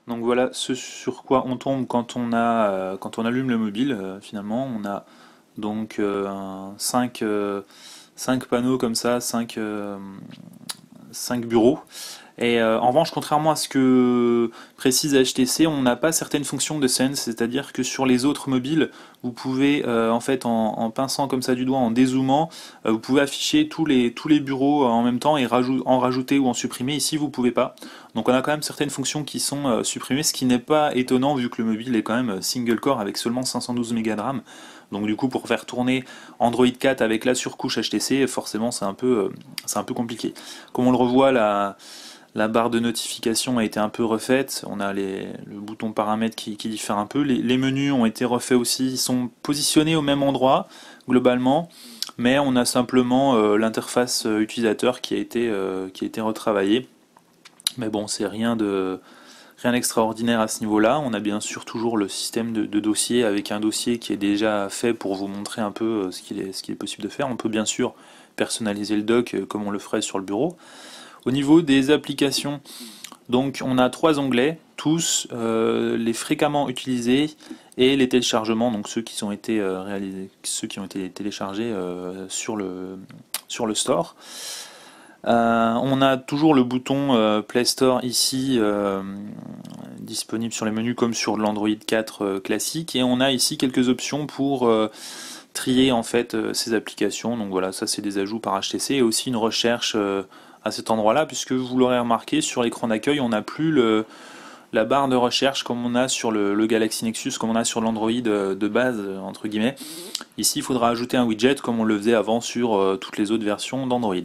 Donc voilà ce sur quoi on tombe quand on allume le mobile. Finalement, on a donc 5 panneaux comme ça, 5 bureaux. Et en revanche, contrairement à ce que précise HTC, on n'a pas certaines fonctions de Sense, c'est-à-dire que sur les autres mobiles, vous pouvez en fait en pinçant comme ça du doigt, en dézoomant, vous pouvez afficher tous les bureaux en même temps et en rajouter ou en supprimer. Ici, vous pouvez pas. Donc on a quand même certaines fonctions qui sont supprimées, ce qui n'est pas étonnant vu que le mobile est quand même single core avec seulement 512 Mb de RAM. Donc du coup, pour faire tourner Android 4 avec la surcouche HTC, forcément c'est un peu compliqué. Comme on le revoit, la barre de notification a été un peu refaite. On a le bouton paramètres qui diffère un peu. Les menus ont été refaits aussi. Ils sont positionnés au même endroit, globalement. Mais on a simplement l'interface utilisateur qui a été retravaillée. Mais bon, c'est rien d'extraordinaire à ce niveau-là. On a bien sûr toujours le système de dossier avec un dossier qui est déjà fait pour vous montrer un peu ce qu'il est possible de faire. On peut bien sûr personnaliser le dock comme on le ferait sur le bureau. Au niveau des applications, donc on a 3 onglets, tous les fréquemment utilisés et les téléchargements, donc ceux qui ont été réalisés, ceux qui ont été téléchargés sur le store. On a toujours le bouton Play Store ici disponible sur les menus comme sur l'Android 4 classique, et on a ici quelques options pour trier en fait ces applications. Donc voilà, ça c'est des ajouts par HTC et aussi une recherche à cet endroit-là, puisque vous l'aurez remarqué sur l'écran d'accueil, on n'a plus la barre de recherche comme on a sur le Galaxy Nexus, comme on a sur l'Android de base entre guillemets. Ici, il faudra ajouter un widget comme on le faisait avant sur toutes les autres versions d'Android.